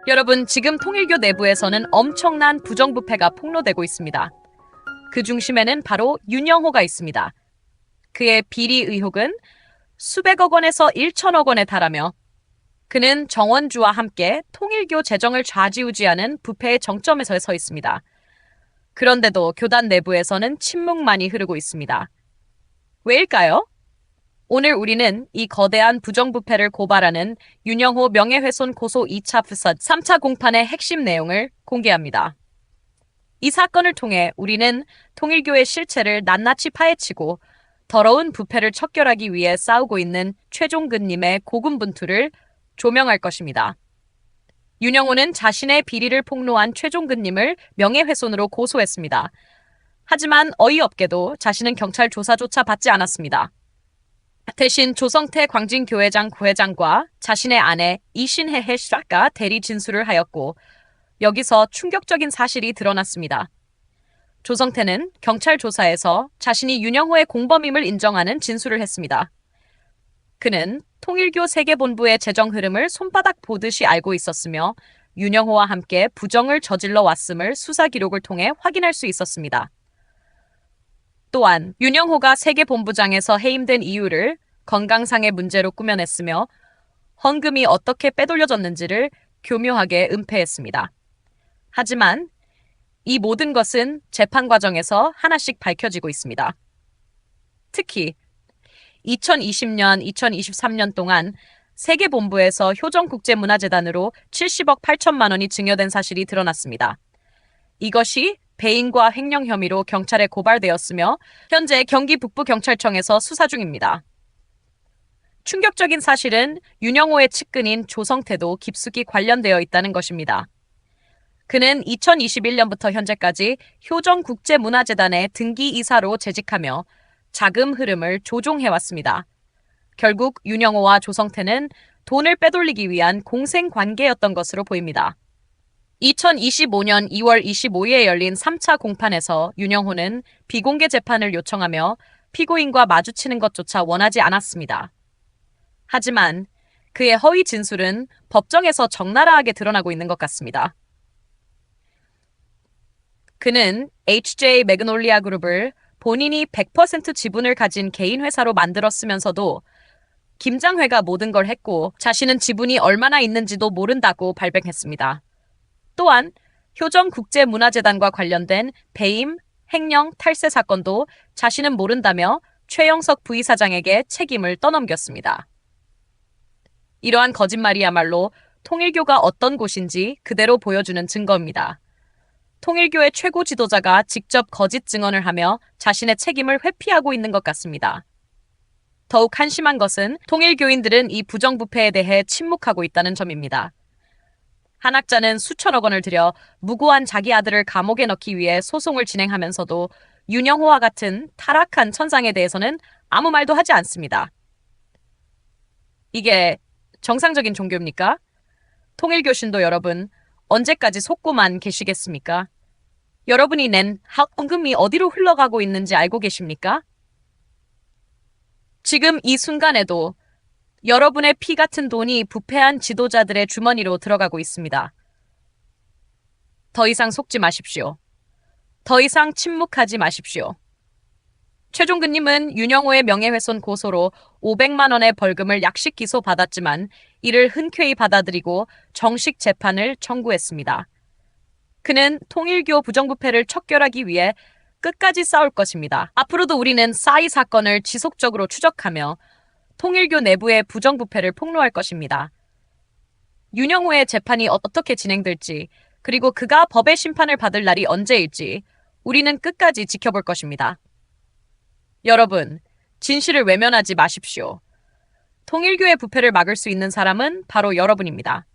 여러분, 지금 통일교 내부에서는 엄청난 부정부패가 폭로되고 있습니다. 그 중심에는 바로 윤영호가 있습니다. 그의 비리 의혹은 수백억 원에서 1천억 원에 달하며 그는 정원주와 함께 통일교 재정을 좌지우지하는 부패의 정점에 서 있습니다. 그런데도 교단 내부에서는 침묵만이 흐르고 있습니다. 왜일까요? 오늘 우리는 이 거대한 부정부패를 고발하는 윤영호 명예훼손 고소 2차 수사 3차 공판의 핵심 내용을 공개합니다. 이 사건을 통해 우리는 통일교의 실체를 낱낱이 파헤치고 더러운 부패를 척결하기 위해 싸우고 있는 최종근님의 고군분투를 조명할 것입니다. 윤영호는 자신의 비리를 폭로한 최종근님을 명예훼손으로 고소했습니다. 하지만 어이없게도 자신은 경찰 조사조차 받지 않았습니다. 대신 조성태 광진교회장 부회장과 자신의 아내 이신혜 해시작가 대리 진술을 하였고 여기서 충격적인 사실이 드러났습니다. 조성태는 경찰 조사에서 자신이 윤영호의 공범임을 인정하는 진술을 했습니다. 그는 통일교 세계본부의 재정 흐름을 손바닥 보듯이 알고 있었으며 윤영호와 함께 부정을 저질러 왔음을 수사 기록을 통해 확인할 수 있었습니다. 또한 윤영호가 세계본부장에서 해임된 이유를 건강상의 문제로 꾸며냈으며 헌금이 어떻게 빼돌려졌는지를 교묘하게 은폐했습니다. 하지만 이 모든 것은 재판 과정에서 하나씩 밝혀지고 있습니다. 특히 2020년, 2023년 동안 세계본부에서 효정국제문화재단으로 70억 8천만 원이 증여된 사실이 드러났습니다. 이것이 배임과 횡령 혐의로 경찰에 고발되었으며 현재 경기 북부경찰청에서 수사 중입니다. 충격적인 사실은 윤영호의 측근인 조성태도 깊숙이 관련되어 있다는 것입니다. 그는 2021년부터 현재까지 효정국제문화재단의 등기이사로 재직하며 자금 흐름을 조종해왔습니다. 결국 윤영호와 조성태는 돈을 빼돌리기 위한 공생관계였던 것으로 보입니다. 2025년 2월 25일에 열린 3차 공판에서 윤영호는 비공개 재판을 요청하며 피고인과 마주치는 것조차 원하지 않았습니다. 하지만 그의 허위 진술은 법정에서 적나라하게 드러나고 있는 것 같습니다. 그는 HJ 매그놀리아 그룹을 본인이 100% 지분을 가진 개인 회사로 만들었으면서도 김장회가 모든 걸 했고 자신은 지분이 얼마나 있는지도 모른다고 발뺌했습니다. 또한 효정국제문화재단과 관련된 배임, 횡령, 탈세 사건도 자신은 모른다며 최영석 부이사장에게 책임을 떠넘겼습니다. 이러한 거짓말이야말로 통일교가 어떤 곳인지 그대로 보여주는 증거입니다. 통일교의 최고 지도자가 직접 거짓 증언을 하며 자신의 책임을 회피하고 있는 것 같습니다. 더욱 한심한 것은 통일교인들은 이 부정부패에 대해 침묵하고 있다는 점입니다. 한 학자는 수천억 원을 들여 무고한 자기 아들을 감옥에 넣기 위해 소송을 진행하면서도 윤영호와 같은 타락한 천상에 대해서는 아무 말도 하지 않습니다. 이게 정상적인 종교입니까? 통일교신도 여러분, 언제까지 속고만 계시겠습니까? 여러분이 낸 헌금이 어디로 흘러가고 있는지 알고 계십니까? 지금 이 순간에도 여러분의 피 같은 돈이 부패한 지도자들의 주머니로 들어가고 있습니다. 더 이상 속지 마십시오. 더 이상 침묵하지 마십시오. 최종근님은 윤영호의 명예훼손 고소로 500만 원의 벌금을 약식 기소받았지만 이를 흔쾌히 받아들이고 정식 재판을 청구했습니다. 그는 통일교 부정부패를 척결하기 위해 끝까지 싸울 것입니다. 앞으로도 우리는 싸이 사건을 지속적으로 추적하며 통일교 내부의 부정부패를 폭로할 것입니다. 윤영호의 재판이 어떻게 진행될지, 그리고 그가 법의 심판을 받을 날이 언제일지 우리는 끝까지 지켜볼 것입니다. 여러분, 진실을 외면하지 마십시오. 통일교의 부패를 막을 수 있는 사람은 바로 여러분입니다.